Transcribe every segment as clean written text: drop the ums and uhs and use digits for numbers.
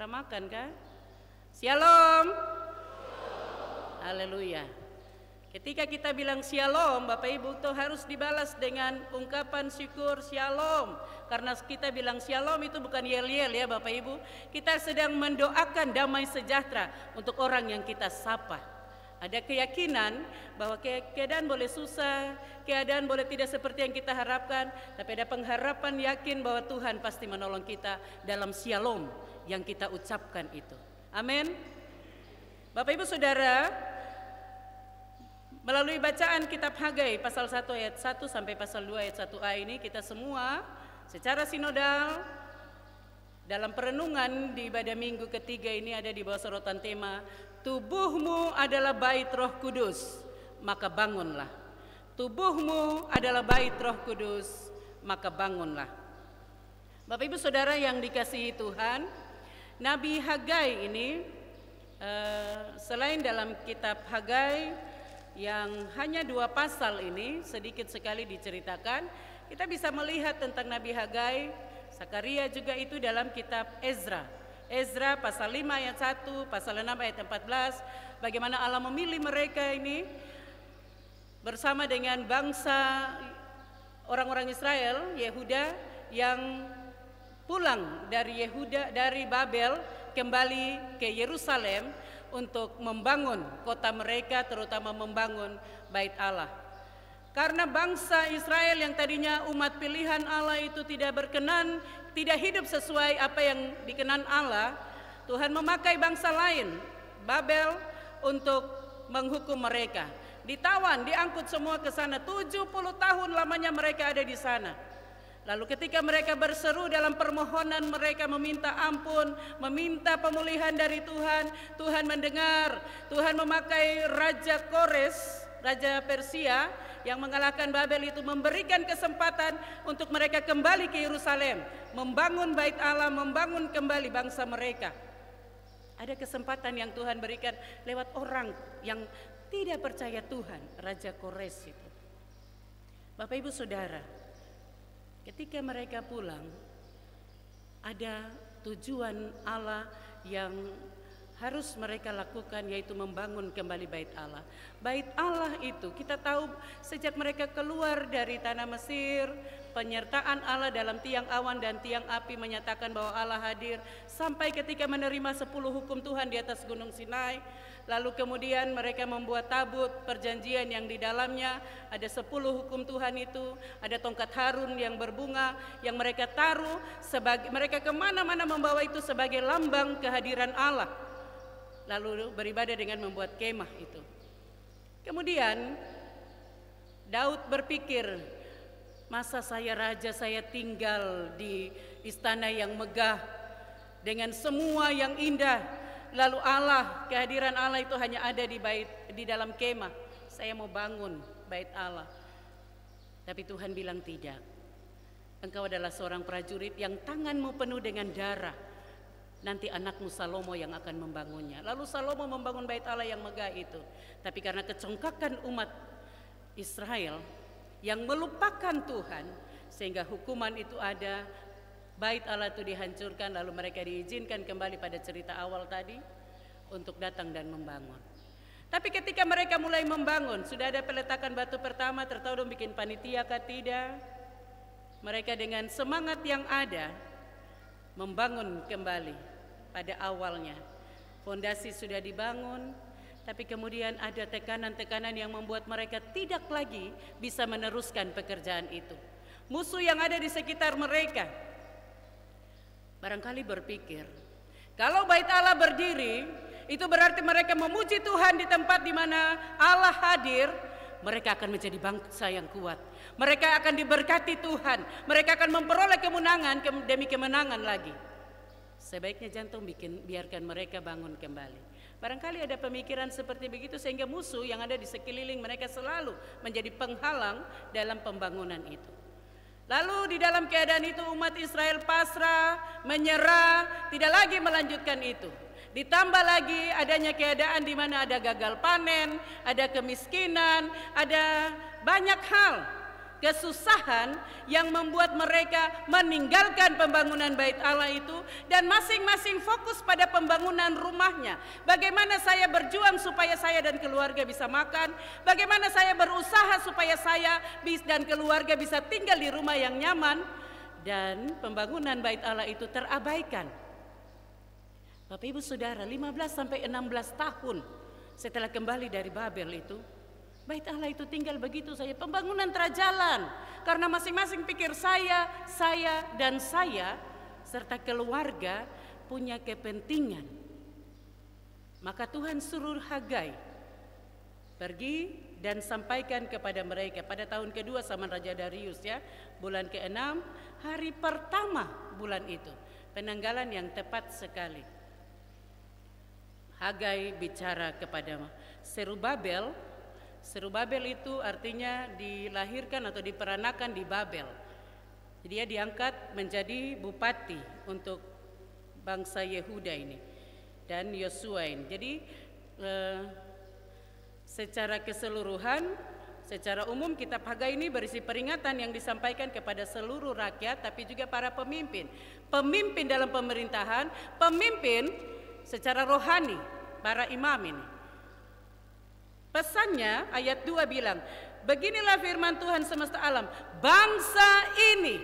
Pernah makan kan? Shalom. Haleluya. Ketika kita bilang shalom, Bapak Ibu, itu harus dibalas dengan ungkapan syukur shalom. Karena kita bilang shalom itu bukan yel-yel ya Bapak Ibu. Kita sedang mendoakan damai sejahtera untuk orang yang kita sapa. Ada keyakinan bahwa keadaan boleh susah, keadaan boleh tidak seperti yang kita harapkan, tapi ada pengharapan yakin bahwa Tuhan pasti menolong kita dalam shalom yang kita ucapkan itu. Amin. Bapak Ibu Saudara, melalui bacaan kitab Hagai pasal 1 ayat 1 sampai pasal 2 ayat 1a ini, kita semua secara sinodal dalam perenungan di ibadah minggu ketiga ini ada di bawah sorotan tema tubuhmu adalah bait Roh Kudus, maka bangunlah. Tubuhmu adalah bait Roh Kudus, maka bangunlah. Bapak Ibu Saudara yang dikasihi Tuhan, Nabi Hagai ini selain dalam kitab Hagai yang hanya 2 pasal ini sedikit sekali diceritakan, kita bisa melihat tentang Nabi Hagai, Sakaria juga itu dalam kitab Ezra. Ezra pasal 5 ayat 1, pasal 6 ayat 14, bagaimana Allah memilih mereka ini bersama dengan bangsa orang-orang Israel, Yehuda, yang pulang dari Babel kembali ke Yerusalem untuk membangun kota mereka, terutama membangun bait Allah. Karena bangsa Israel yang tadinya umat pilihan Allah itu tidak berkenan, tidak hidup sesuai apa yang dikenan Allah, Tuhan memakai bangsa lain, Babel, untuk menghukum mereka. Ditawan, diangkut semua ke sana, 70 tahun lamanya mereka ada di sana. Lalu ketika mereka berseru dalam permohonan mereka meminta ampun, meminta pemulihan dari Tuhan, Tuhan mendengar. Tuhan memakai Raja Kores, Raja Persia yang mengalahkan Babel itu, memberikan kesempatan untuk mereka kembali ke Yerusalem, membangun bait Allah, membangun kembali bangsa mereka. Ada kesempatan yang Tuhan berikan lewat orang yang tidak percaya Tuhan, Raja Kores itu. Bapak Ibu Saudara, ketika mereka pulang, ada tujuan Allah yang harus mereka lakukan, yaitu membangun kembali bait Allah. Bait Allah itu kita tahu sejak mereka keluar dari tanah Mesir, penyertaan Allah dalam tiang awan dan tiang api menyatakan bahwa Allah hadir, sampai ketika menerima 10 hukum Tuhan di atas Gunung Sinai. Lalu kemudian mereka membuat tabut perjanjian yang di dalamnya ada 10 hukum Tuhan itu, ada tongkat Harun yang berbunga yang mereka taruh sebagai, mereka kemana-mana membawa itu sebagai lambang kehadiran Allah. Lalu beribadah dengan membuat kemah itu. Kemudian Daud berpikir, masa saya raja, saya tinggal di istana yang megah dengan semua yang indah, lalu Allah, kehadiran Allah itu hanya ada di dalam kemah. Saya mau bangun bait Allah. Tapi Tuhan bilang tidak. Engkau adalah seorang prajurit yang tanganmu penuh dengan darah. Nanti anakmu Salomo yang akan membangunnya. Lalu Salomo membangun bait Allah yang megah itu. Tapi karena kecongkakan umat Israel yang melupakan Tuhan, sehingga hukuman itu ada, bait Allah itu dihancurkan, lalu mereka diizinkan kembali pada cerita awal tadi untuk datang dan membangun. Tapi ketika mereka mulai membangun, sudah ada peletakan batu pertama, tertahu dong bikin panitia kah tidak? Mereka dengan semangat yang ada membangun kembali pada awalnya. Fondasi sudah dibangun, tapi kemudian ada tekanan-tekanan yang membuat mereka tidak lagi bisa meneruskan pekerjaan itu. Musuh yang ada di sekitar mereka barangkali berpikir, kalau bait Allah berdiri, itu berarti mereka memuji Tuhan di tempat di mana Allah hadir. Mereka akan menjadi bangsa yang kuat. Mereka akan diberkati Tuhan. Mereka akan memperoleh kemenangan demi kemenangan lagi. Sebaiknya jantung biarkan mereka bangun kembali. Barangkali ada pemikiran seperti begitu, sehingga musuh yang ada di sekeliling mereka selalu menjadi penghalang dalam pembangunan itu. Lalu di dalam keadaan itu umat Israel pasrah, menyerah, tidak lagi melanjutkan itu. Ditambah lagi adanya keadaan di mana ada gagal panen, ada kemiskinan, ada banyak hal. kesusahan yang membuat mereka meninggalkan pembangunan bait Allah itu, dan masing-masing fokus pada pembangunan rumahnya. Bagaimana saya berjuang supaya saya dan keluarga bisa makan, bagaimana saya berusaha supaya saya dan keluarga bisa tinggal di rumah yang nyaman, dan pembangunan bait Allah itu terabaikan. Bapak Ibu Saudara, 15 sampai 16 tahun setelah kembali dari Babel itu, bait Allah itu tinggal begitu saja, pembangunan terjalan karena masing-masing pikir saya dan saya serta keluarga punya kepentingan. Maka Tuhan suruh Hagai pergi dan sampaikan kepada mereka pada tahun kedua zaman Raja Darius, ya, bulan ke-6, hari pertama bulan itu, penanggalan yang tepat sekali. Hagai bicara kepada Serubabel. Serubabel itu artinya dilahirkan atau diperanakan di Babel. Dia diangkat menjadi bupati untuk bangsa Yehuda ini dan Yosua ini. Jadi secara keseluruhan, secara umum kitab Hagai ini berisi peringatan yang disampaikan kepada seluruh rakyat, tapi juga para pemimpin. Pemimpin dalam pemerintahan, pemimpin secara rohani, para imam ini. Pesannya ayat 2 bilang, beginilah firman Tuhan semesta alam, bangsa ini.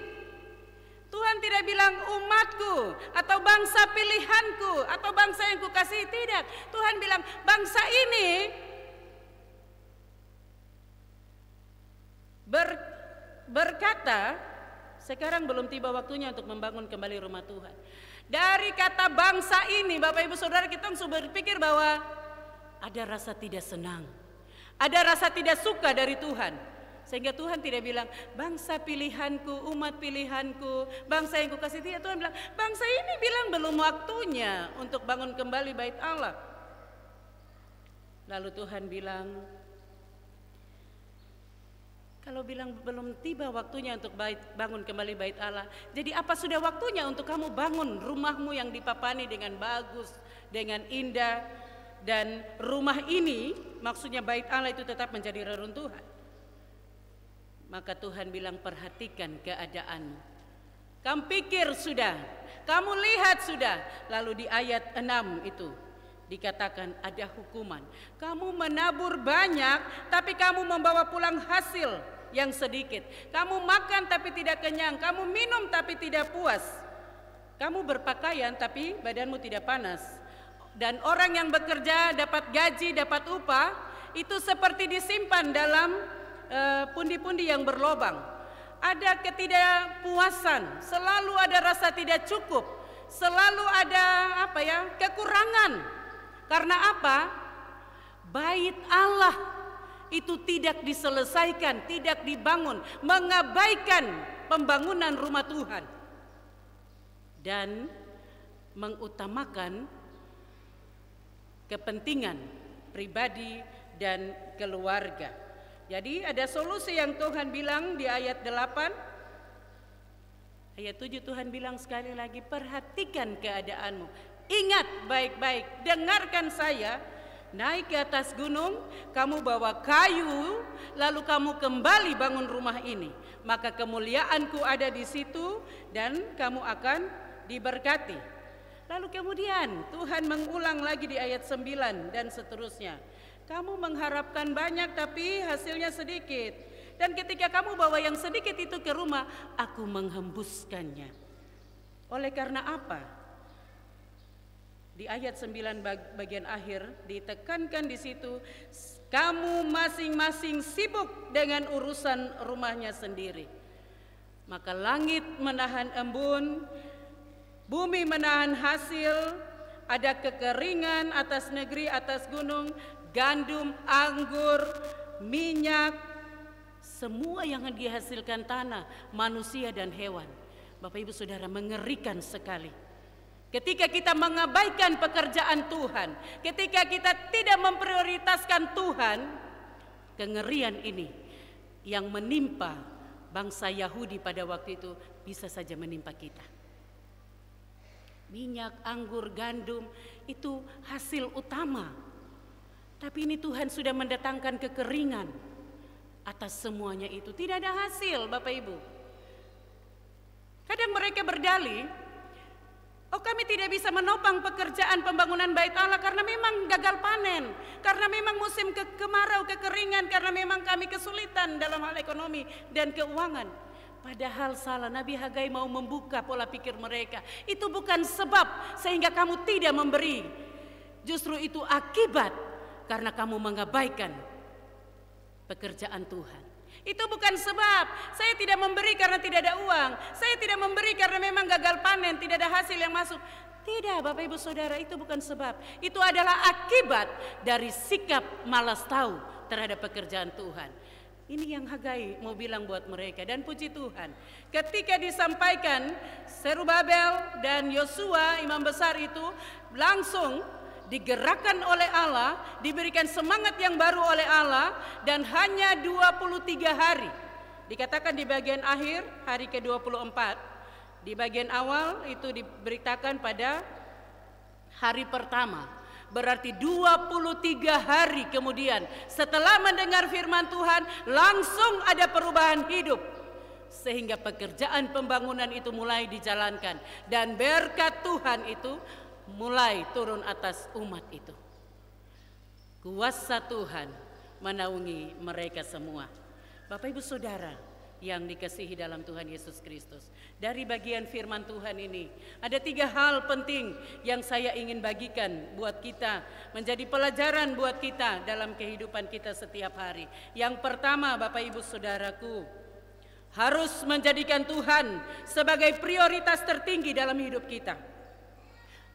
Tuhan tidak bilang umatku atau bangsa pilihanku atau bangsa yang kukasihi, tidak. Tuhan bilang bangsa ini berkata, sekarang belum tiba waktunya untuk membangun kembali rumah Tuhan. Dari kata bangsa ini, Bapak Ibu Saudara, kita langsung berpikir bahwa ada rasa tidak senang, ada rasa tidak suka dari Tuhan. Sehingga Tuhan tidak bilang bangsa pilihanku, umat pilihanku, bangsa yang kukasihi. Tidak, Tuhan bilang bangsa ini bilang belum waktunya untuk bangun kembali bait Allah. Lalu Tuhan bilang, kalau bilang belum tiba waktunya untuk bangun kembali bait Allah, jadi apa sudah waktunya untuk kamu bangun rumahmu yang dipapani dengan bagus, dengan indah? Dan rumah ini, maksudnya bait Allah itu tetap menjadi reruntuhan. Maka Tuhan bilang, perhatikan keadaanmu. Kamu pikir sudah, kamu lihat sudah. Lalu di ayat 6 itu dikatakan ada hukuman. Kamu menabur banyak, tapi kamu membawa pulang hasil yang sedikit. Kamu makan tapi tidak kenyang, kamu minum tapi tidak puas. Kamu berpakaian tapi badanmu tidak panas. Dan orang yang bekerja dapat gaji, dapat upah, itu seperti disimpan dalam pundi-pundi yang berlobang. Ada ketidakpuasan, selalu ada rasa tidak cukup, selalu ada kekurangan. Karena apa? Bait Allah itu tidak diselesaikan, tidak dibangun, mengabaikan pembangunan rumah Tuhan dan mengutamakan kepentingan pribadi dan keluarga. Jadi ada solusi yang Tuhan bilang di ayat 8. Ayat 7 Tuhan bilang sekali lagi, perhatikan keadaanmu. Ingat baik-baik, dengarkan saya. Naik ke atas gunung, kamu bawa kayu, lalu kamu kembali bangun rumah ini. Maka kemuliaanku ada di situ dan kamu akan diberkati. Lalu kemudian Tuhan mengulang lagi di ayat 9 dan seterusnya. Kamu mengharapkan banyak tapi hasilnya sedikit. Dan ketika kamu bawa yang sedikit itu ke rumah, aku menghembuskannya. Oleh karena apa? Di ayat 9 bagian akhir ditekankan di situ, kamu masing-masing sibuk dengan urusan rumahnya sendiri. Maka langit menahan embun, bumi menahan hasil, ada kekeringan atas negeri, atas gunung, gandum, anggur, minyak, semua yang dihasilkan tanah, manusia dan hewan. Bapak Ibu Saudara, mengerikan sekali. Ketika kita mengabaikan pekerjaan Tuhan, ketika kita tidak memprioritaskan Tuhan, kengerian ini yang menimpa bangsa Yahudi pada waktu itu bisa saja menimpa kita. Minyak, anggur, gandum itu hasil utama. Tapi ini Tuhan sudah mendatangkan kekeringan. atas semuanya itu. Tidak ada hasil, Bapak Ibu. Kadang mereka berdalih, oh kami tidak bisa menopang pekerjaan pembangunan bait Allah karena memang gagal panen, karena memang musim kemarau, kekeringan, karena memang kami kesulitan dalam hal ekonomi dan keuangan. Padahal salah, Nabi Hagai mau membuka pola pikir mereka. Itu bukan sebab sehingga kamu tidak memberi. Justru itu akibat karena kamu mengabaikan pekerjaan Tuhan. Itu bukan sebab saya tidak memberi karena tidak ada uang, saya tidak memberi karena memang gagal panen, tidak ada hasil yang masuk. Tidak, Bapak Ibu Saudara, itu bukan sebab. Itu adalah akibat dari sikap malas tahu terhadap pekerjaan Tuhan. Ini yang Hagai mau bilang buat mereka. Dan puji Tuhan, ketika disampaikan, Zerubabel dan Yosua imam besar itu langsung digerakkan oleh Allah, diberikan semangat yang baru oleh Allah, dan hanya 23 hari. Dikatakan di bagian akhir hari ke-24, di bagian awal itu diberitakan pada hari pertama. Berarti 23 hari kemudian setelah mendengar firman Tuhan, langsung ada perubahan hidup. Sehingga pekerjaan pembangunan itu mulai dijalankan, dan berkat Tuhan itu mulai turun atas umat itu. Kuasa Tuhan menaungi mereka semua. Bapak Ibu Saudara yang dikasihi dalam Tuhan Yesus Kristus, dari bagian firman Tuhan ini ada 3 hal penting yang saya ingin bagikan buat kita, menjadi pelajaran buat kita dalam kehidupan kita setiap hari. Yang pertama, Bapak Ibu Saudaraku, harus menjadikan Tuhan sebagai prioritas tertinggi dalam hidup kita.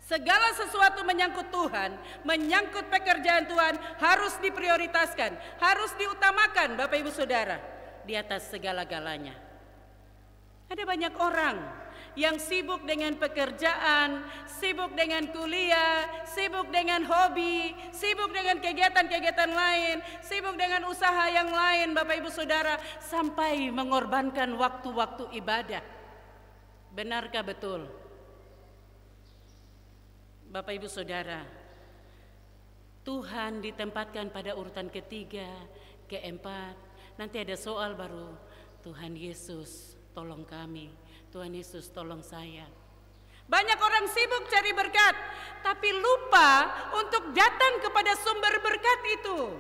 Segala sesuatu menyangkut Tuhan, menyangkut pekerjaan Tuhan, harus diprioritaskan, harus diutamakan, Bapak Ibu Saudara, di atas segala-galanya. Ada banyak orang yang sibuk dengan pekerjaan, sibuk dengan kuliah, sibuk dengan hobi, sibuk dengan kegiatan-kegiatan lain, sibuk dengan usaha yang lain, Bapak Ibu Saudara, sampai mengorbankan waktu-waktu ibadah. Benarkah betul? Bapak Ibu Saudara, Tuhan ditempatkan pada urutan ketiga, keempat. Nanti ada soal baru, Tuhan Yesus tolong kami, Tuhan Yesus tolong saya. Banyak orang sibuk cari berkat, tapi lupa untuk datang kepada sumber berkat itu.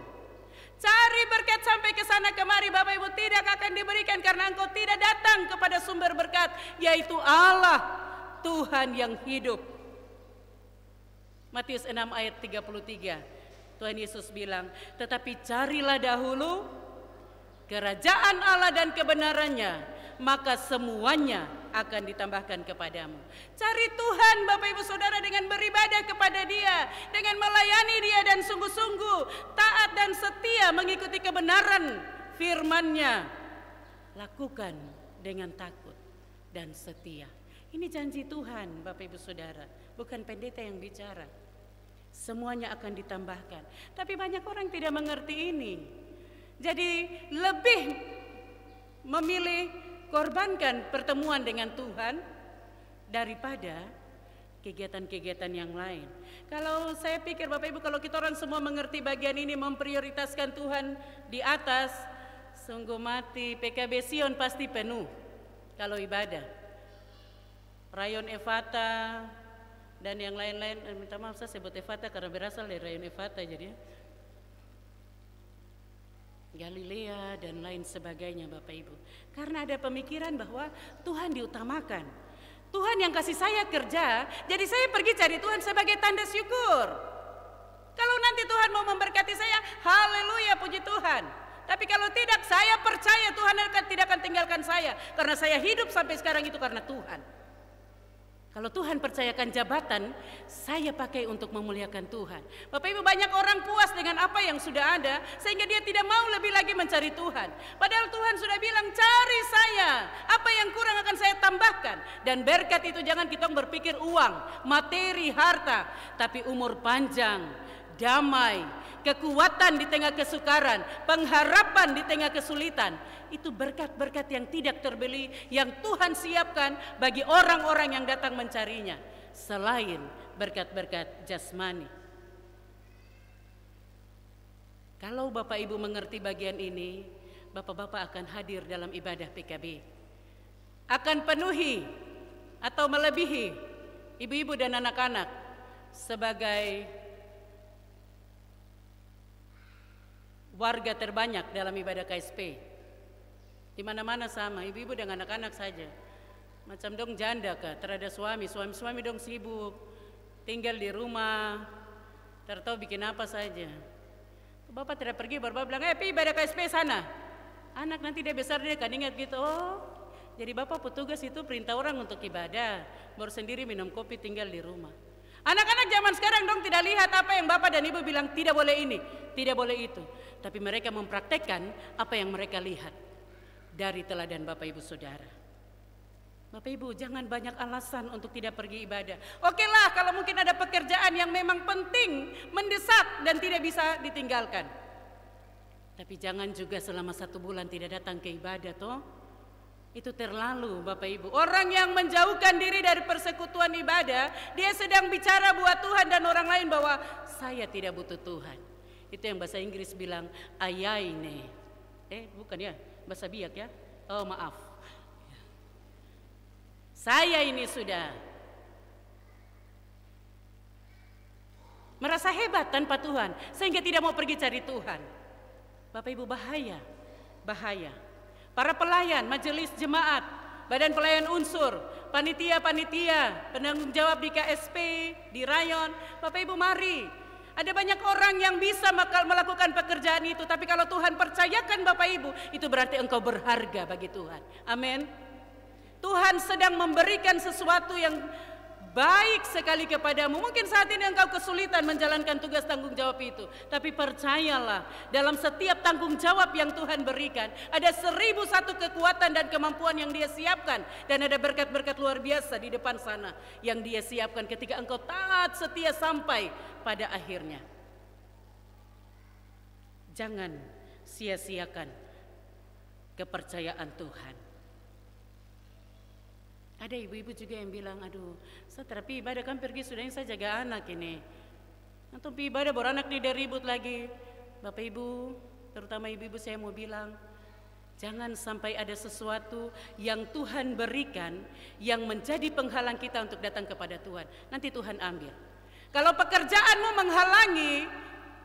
Cari berkat sampai ke sana kemari, Bapak Ibu, tidak akan diberikan karena engkau tidak datang kepada sumber berkat, yaitu Allah, Tuhan yang hidup. Matius 6 ayat 33, Tuhan Yesus bilang, tetapi carilah dahulu kerajaan Allah dan kebenarannya, maka semuanya akan ditambahkan kepadamu. Cari Tuhan, Bapak Ibu Saudara, dengan beribadah kepada Dia, dengan melayani Dia dan sungguh-sungguh taat dan setia mengikuti kebenaran firman-Nya. Lakukan dengan takut dan setia. Ini janji Tuhan, Bapak Ibu Saudara, bukan pendeta yang bicara. Semuanya akan ditambahkan. Tapi banyak orang tidak mengerti ini. Jadi lebih memilih korbankan pertemuan dengan Tuhan daripada kegiatan-kegiatan yang lain. Kalau saya pikir Bapak Ibu, kalau kita orang semua mengerti bagian ini, memprioritaskan Tuhan di atas, sungguh mati PKB Sion pasti penuh kalau ibadah. Rayon Efata dan yang lain-lain, minta maaf saya sebut Efata karena berasal dari Rayon Efata jadinya. Galilea dan lain sebagainya, Bapak Ibu. Karena ada pemikiran bahwa Tuhan diutamakan. Tuhan yang kasih saya kerja, jadi saya pergi cari Tuhan sebagai tanda syukur. Kalau nanti Tuhan mau memberkati saya, haleluya, puji Tuhan. Tapi kalau tidak, saya percaya Tuhan tidak akan tinggalkan saya. Karena saya hidup sampai sekarang itu karena Tuhan. Kalau Tuhan percayakan jabatan, saya pakai untuk memuliakan Tuhan. Bapak Ibu, banyak orang puas dengan apa yang sudah ada, sehingga dia tidak mau lebih lagi mencari Tuhan. Padahal Tuhan sudah bilang, cari saya, apa yang kurang akan saya tambahkan. Dan berkat itu jangan kita berpikir uang, materi, harta, tapi umur panjang, damai, kekuatan di tengah kesukaran, pengharapan di tengah kesulitan. Itu berkat-berkat yang tidak terbeli, yang Tuhan siapkan bagi orang-orang yang datang mencarinya, selain berkat-berkat jasmani. Kalau Bapak Ibu mengerti bagian ini, bapak-bapak akan hadir dalam ibadah PKB. Akan penuhi atau melebihi ibu-ibu dan anak-anak sebagai warga terbanyak dalam ibadah KSP. Di mana-mana sama, ibu-ibu dengan anak-anak saja. Macam dong janda kah, terada suami dong sibuk, tinggal di rumah, tertahu bikin apa saja. Bapak tidak pergi, bapak bilang, pi ibadah KSP sana. Anak nanti dia besar dia kan ingat gitu, oh jadi bapak petugas itu perintah orang untuk ibadah, baru sendiri minum kopi tinggal di rumah. Anak-anak zaman sekarang dong tidak lihat apa yang bapak dan ibu bilang, tidak boleh ini, tidak boleh itu. Tapi mereka mempraktekkan apa yang mereka lihat dari teladan bapak ibu saudara. Bapak ibu jangan banyak alasan untuk tidak pergi ibadah. Oke lah kalau mungkin ada pekerjaan yang memang penting, mendesak dan tidak bisa ditinggalkan. Tapi jangan juga selama 1 bulan tidak datang ke ibadah toh. Itu terlalu Bapak Ibu. Orang yang menjauhkan diri dari persekutuan ibadah, dia sedang bicara buat Tuhan dan orang lain bahwa saya tidak butuh Tuhan. Itu yang bahasa Inggris bilang ayaine. Bukan ya, bahasa biak ya. Oh maaf. Saya ini sudah merasa hebat tanpa Tuhan, sehingga tidak mau pergi cari Tuhan. Bapak Ibu bahaya, bahaya. Para pelayan, majelis jemaat, badan pelayan unsur, panitia-panitia, penanggung jawab di KSP, di rayon, Bapak Ibu mari. Ada banyak orang yang bisa melakukan pekerjaan itu, tapi kalau Tuhan percayakan Bapak Ibu, itu berarti engkau berharga bagi Tuhan. Amin. Tuhan sedang memberikan sesuatu yang baik sekali kepadamu. Mungkin saat ini engkau kesulitan menjalankan tugas tanggung jawab itu, tapi percayalah, dalam setiap tanggung jawab yang Tuhan berikan ada 1001 kekuatan dan kemampuan yang Dia siapkan, dan ada berkat-berkat luar biasa di depan sana yang Dia siapkan ketika engkau taat setia sampai pada akhirnya. Jangan sia-siakan kepercayaan Tuhan. Ada ibu-ibu juga yang bilang, aduh saya terapi ibadah kan pergi sudah, saya jaga anak ini. Nanti ibadah baru anak tidak ribut lagi. Bapak ibu, terutama ibu-ibu saya mau bilang, jangan sampai ada sesuatu yang Tuhan berikan yang menjadi penghalang kita untuk datang kepada Tuhan. Nanti Tuhan ambil. Kalau pekerjaanmu menghalangi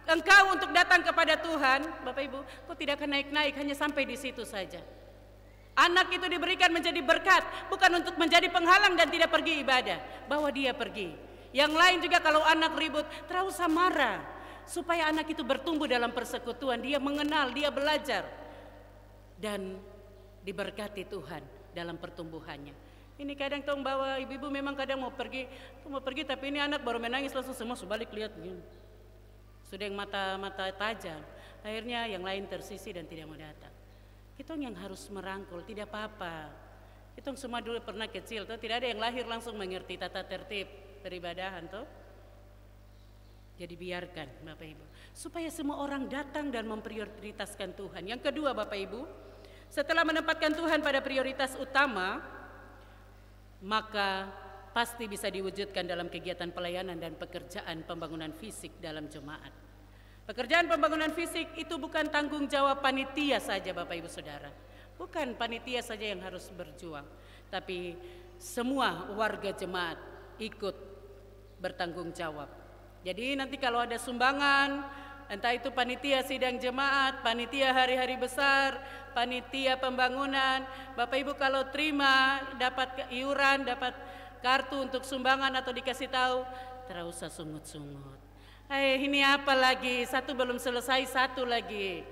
engkau untuk datang kepada Tuhan, Bapak ibu, kau tidak akan naik-naik, hanya sampai di situ saja. Anak itu diberikan menjadi berkat, bukan untuk menjadi penghalang dan tidak pergi ibadah. Bawa dia pergi. Yang lain juga kalau anak ribut, terlalu marah. Supaya anak itu bertumbuh dalam persekutuan, dia mengenal, dia belajar. Dan diberkati Tuhan dalam pertumbuhannya. Ini kadang tong bawa ibu-ibu memang kadang mau pergi tapi ini anak baru menangis langsung semua sebalik lihat begini. Sudah yang mata tajam. Akhirnya yang lain tersisi dan tidak mau datang. Kita yang harus merangkul, tidak apa-apa. Kita semua dulu pernah kecil, toh tidak ada yang lahir langsung mengerti tata tertib peribadahan, toh. Jadi biarkan Bapak Ibu, supaya semua orang datang dan memprioritaskan Tuhan. Yang kedua Bapak Ibu, setelah menempatkan Tuhan pada prioritas utama, maka pasti bisa diwujudkan dalam kegiatan pelayanan dan pekerjaan pembangunan fisik dalam jemaat. Pekerjaan pembangunan fisik itu bukan tanggung jawab panitia saja Bapak Ibu Saudara. Bukan panitia saja yang harus berjuang, tapi semua warga jemaat ikut bertanggung jawab. Jadi nanti kalau ada sumbangan, entah itu panitia sidang jemaat, panitia hari-hari besar, panitia pembangunan, Bapak Ibu kalau terima dapat iuran, dapat kartu untuk sumbangan atau dikasih tahu, tidak usah sungut-sungut. Ini apa lagi? Satu belum selesai, satu lagi.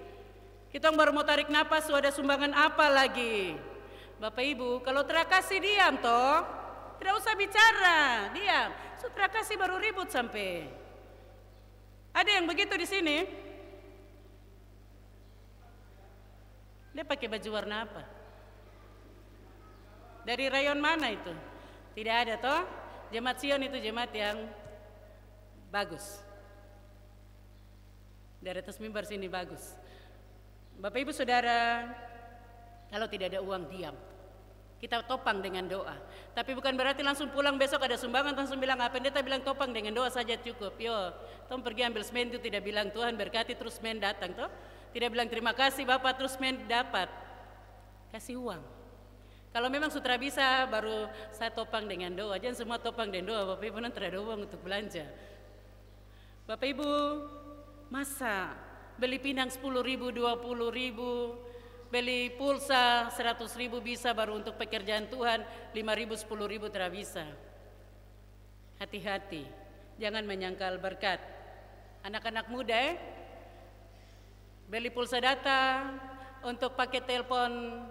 Kita baru mau tarik napas, ada sumbangan apa lagi? Bapak Ibu, kalau terakasih diam toh, tidak usah bicara, diam. Terakasih baru ribut sampai. Ada yang begitu di sini? Dia pakai baju warna apa? Dari rayon mana itu? Tidak ada toh? Jemaat Sion itu jemaat yang bagus. Dari atas mimbar sini bagus. Bapak Ibu Saudara, kalau tidak ada uang diam. Kita topang dengan doa. Tapi bukan berarti langsung pulang besok ada sumbangan langsung bilang apa. Pendeta bilang topang dengan doa saja cukup. Yo, tom pergi ambil semen itu tidak bilang Tuhan berkati terus semen datang toh. Tidak bilang terima kasih Bapak terus dapat. Kasih uang. Kalau memang sutra bisa baru saya topang dengan doa. Jangan semua topang dengan doa, Bapak Ibu nanti ada uang untuk belanja. Bapak Ibu, masa beli pinang 10.000, 20.000, beli pulsa 100.000 bisa, baru untuk pekerjaan Tuhan 5.000, 10.000 tidak bisa. Hati-hati, jangan menyangkal berkat. Anak-anak muda beli pulsa data untuk pakai telepon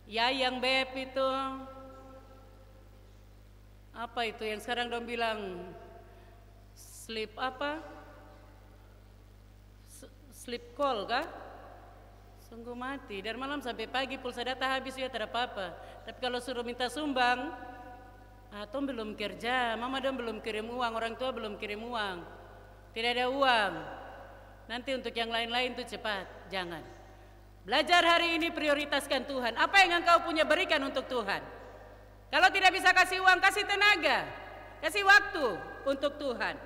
yang beb itu, apa itu yang sekarang dong bilang sleep apa? Sleep call kah? Sungguh mati, dari malam sampai pagi pulsa data habis ya tidak apa-apa. Tapi kalau suruh minta sumbang, atau belum kerja, mama dong belum kirim uang, orang tua belum kirim uang, tidak ada uang. Nanti untuk yang lain-lain itu cepat, jangan. Belajar hari ini prioritaskan Tuhan. Apa yang engkau punya berikan untuk Tuhan. Kalau tidak bisa kasih uang, kasih tenaga, kasih waktu untuk Tuhan.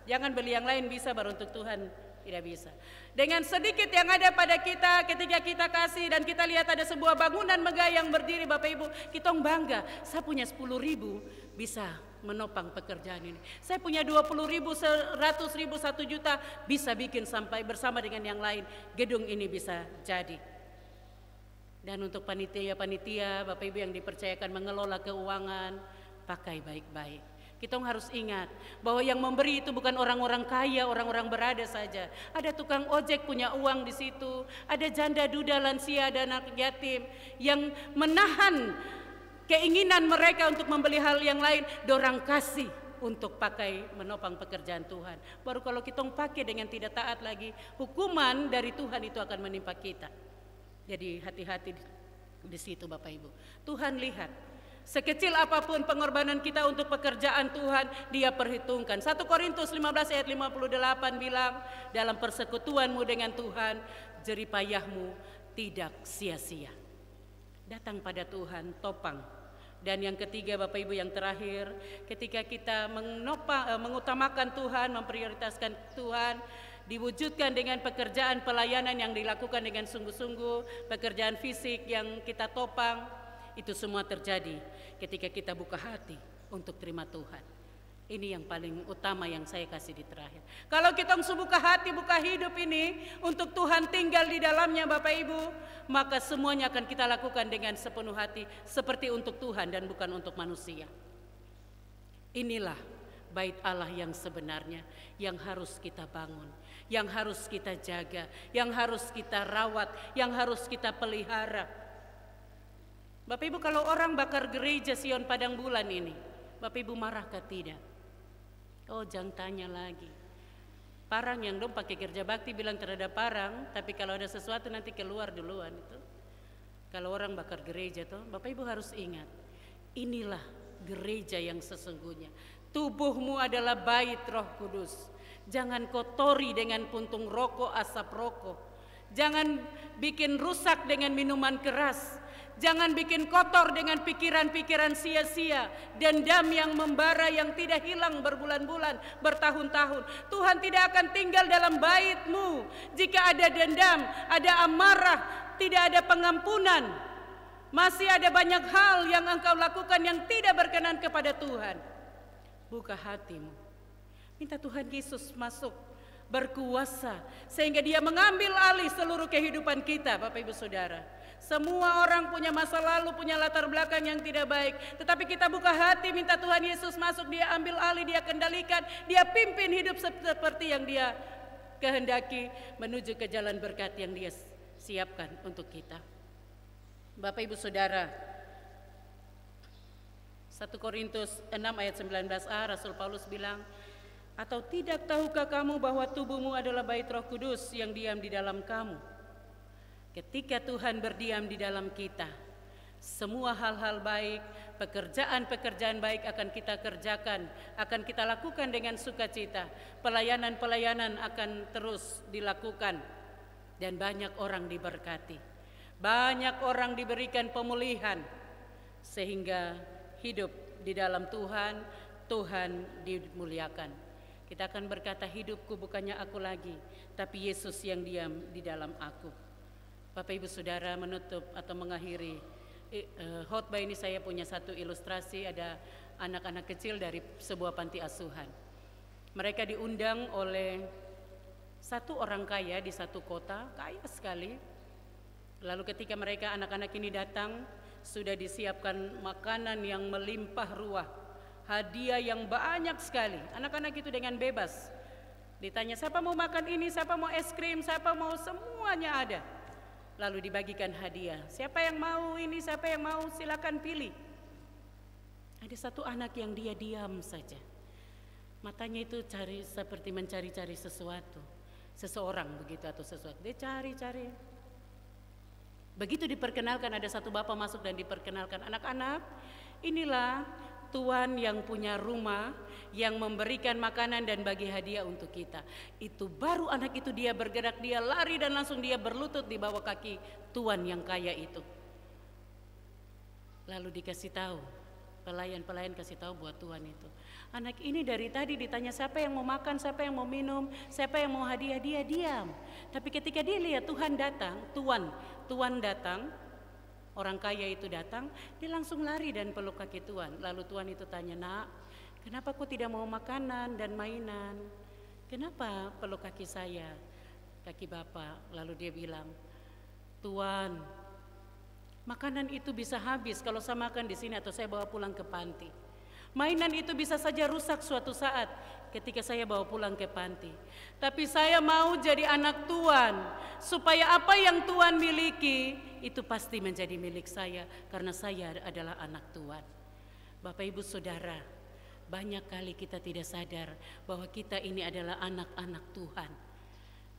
Jangan beli yang lain bisa baru untuk Tuhan tidak bisa. Dengan sedikit yang ada pada kita, ketika kita kasih dan kita lihat ada sebuah bangunan megah yang berdiri, Bapak Ibu, kita bangga. Saya punya 10.000 bisa menopang pekerjaan ini. Saya punya 20.000, 100.000, 1 juta bisa bikin sampai bersama dengan yang lain gedung ini bisa jadi. Dan untuk panitia-panitia, Bapak Ibu yang dipercayakan mengelola keuangan, pakai baik-baik. Kita harus ingat bahwa yang memberi itu bukan orang-orang kaya, orang-orang berada saja. Ada tukang ojek punya uang di situ, ada janda duda lansia dan anak yatim yang menahan keinginan mereka untuk membeli hal yang lain, dorang kasih untuk pakai menopang pekerjaan Tuhan. Baru kalau kita pakai dengan tidak taat lagi, hukuman dari Tuhan itu akan menimpa kita. Jadi hati-hati di situ Bapak Ibu. Tuhan lihat, sekecil apapun pengorbanan kita untuk pekerjaan Tuhan, Dia perhitungkan. 1 Korintus 15 ayat 58 bilang, dalam persekutuanmu dengan Tuhan, jeripayahmu tidak sia-sia. Datang pada Tuhan, topang. Dan yang ketiga Bapak Ibu yang terakhir, ketika kita mengutamakan Tuhan, memprioritaskan Tuhan, diwujudkan dengan pekerjaan pelayanan yang dilakukan dengan sungguh-sungguh, pekerjaan fisik yang kita topang, itu semua terjadi ketika kita buka hati untuk terima Tuhan. Ini yang paling utama yang saya kasih di terakhir. Kalau kita buka hati, buka hidup ini untuk Tuhan tinggal di dalamnya Bapak Ibu, maka semuanya akan kita lakukan dengan sepenuh hati seperti untuk Tuhan dan bukan untuk manusia. Inilah bait Allah yang sebenarnya yang harus kita bangun, yang harus kita jaga, yang harus kita rawat, yang harus kita pelihara. Bapak Ibu, kalau orang bakar gereja Sion Padang Bulan ini, Bapak Ibu marah kah tidak? Oh, jangan tanya lagi. Parang yang dong pakai kerja bakti bilang terhadap parang, tapi kalau ada sesuatu nanti keluar duluan itu. Kalau orang bakar gereja tuh, Bapak Ibu harus ingat, inilah gereja yang sesungguhnya. Tubuhmu adalah bait Roh Kudus. Jangan kotori dengan puntung rokok, asap rokok. Jangan bikin rusak dengan minuman keras. Jangan bikin kotor dengan pikiran-pikiran sia-sia, dendam yang membara yang tidak hilang berbulan-bulan, bertahun-tahun. Tuhan tidak akan tinggal dalam baitmu jika ada dendam, ada amarah, tidak ada pengampunan. Masih ada banyak hal yang engkau lakukan yang tidak berkenan kepada Tuhan. Buka hatimu, minta Tuhan Yesus masuk berkuasa sehingga Dia mengambil alih seluruh kehidupan kita. Bapak Ibu Saudara, semua orang punya masa lalu, punya latar belakang yang tidak baik, tetapi kita buka hati, minta Tuhan Yesus masuk, Dia ambil alih, Dia kendalikan, Dia pimpin hidup seperti yang Dia kehendaki menuju ke jalan berkat yang Dia siapkan untuk kita. Bapak Ibu Saudara, 1 Korintus 6 ayat 19a, Rasul Paulus bilang, atau tidak tahukah kamu bahwa tubuhmu adalah bait Roh Kudus yang diam di dalam kamu? Ketika Tuhan berdiam di dalam kita, semua hal-hal baik, pekerjaan-pekerjaan baik akan kita kerjakan, akan kita lakukan dengan sukacita. Pelayanan-pelayanan akan terus dilakukan dan banyak orang diberkati. Banyak orang diberikan pemulihan sehingga hidup di dalam Tuhan, Tuhan dimuliakan. Kita akan berkata, hidupku bukannya aku lagi, tapi Yesus yang diam di dalam aku. Bapak Ibu Saudara, menutup atau mengakhiri khotbah ini saya punya satu ilustrasi. Ada anak-anak kecil dari sebuah panti asuhan. Mereka diundang oleh satu orang kaya di satu kota, kaya sekali. Lalu ketika mereka anak-anak ini datang, sudah disiapkan makanan yang melimpah ruah, hadiah yang banyak sekali. Anak-anak itu dengan bebas ditanya, siapa mau makan ini, siapa mau es krim, siapa mau, semuanya ada. Lalu dibagikan hadiah, siapa yang mau ini, siapa yang mau, silakan pilih. Ada satu anak yang dia diam saja, matanya itu cari seperti mencari-cari sesuatu, seseorang begitu atau sesuatu. Dia cari-cari. Begitu diperkenalkan, ada satu bapak masuk dan diperkenalkan, anak-anak, inilah Tuan yang punya rumah, yang memberikan makanan dan bagi hadiah untuk kita. Itu baru anak itu dia bergerak, dia lari dan langsung dia berlutut di bawah kaki Tuan yang kaya itu. Lalu dikasih tahu, pelayan-pelayan kasih tahu buat Tuan itu, anak ini dari tadi ditanya siapa yang mau makan, siapa yang mau minum, siapa yang mau hadiah, dia diam. Tapi ketika dia lihat Tuhan datang, Tuan datang, orang kaya itu datang, dia langsung lari dan peluk kaki Tuan. Lalu Tuan itu tanya, nak, kenapa kau tidak mau makanan dan mainan? Kenapa peluk kaki saya, kaki bapak? Lalu dia bilang, Tuan, makanan itu bisa habis kalau saya makan di sini atau saya bawa pulang ke panti. Mainan itu bisa saja rusak suatu saat ketika saya bawa pulang ke panti. Tapi saya mau jadi anak Tuan, supaya apa yang Tuan miliki itu pasti menjadi milik saya, karena saya adalah anak Tuan. Bapak Ibu Saudara, banyak kali kita tidak sadar bahwa kita ini adalah anak-anak Tuhan,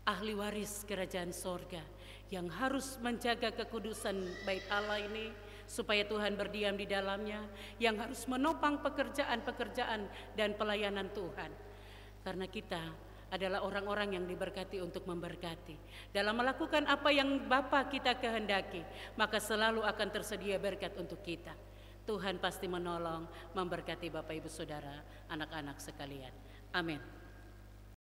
ahli waris kerajaan sorga, yang harus menjaga kekudusan bait Allah ini supaya Tuhan berdiam di dalamnya, yang harus menopang pekerjaan-pekerjaan dan pelayanan Tuhan. Karena kita adalah orang-orang yang diberkati untuk memberkati. Dalam melakukan apa yang Bapa kita kehendaki, maka selalu akan tersedia berkat untuk kita. Tuhan pasti menolong, memberkati Bapak Ibu Saudara, anak-anak sekalian. Amin.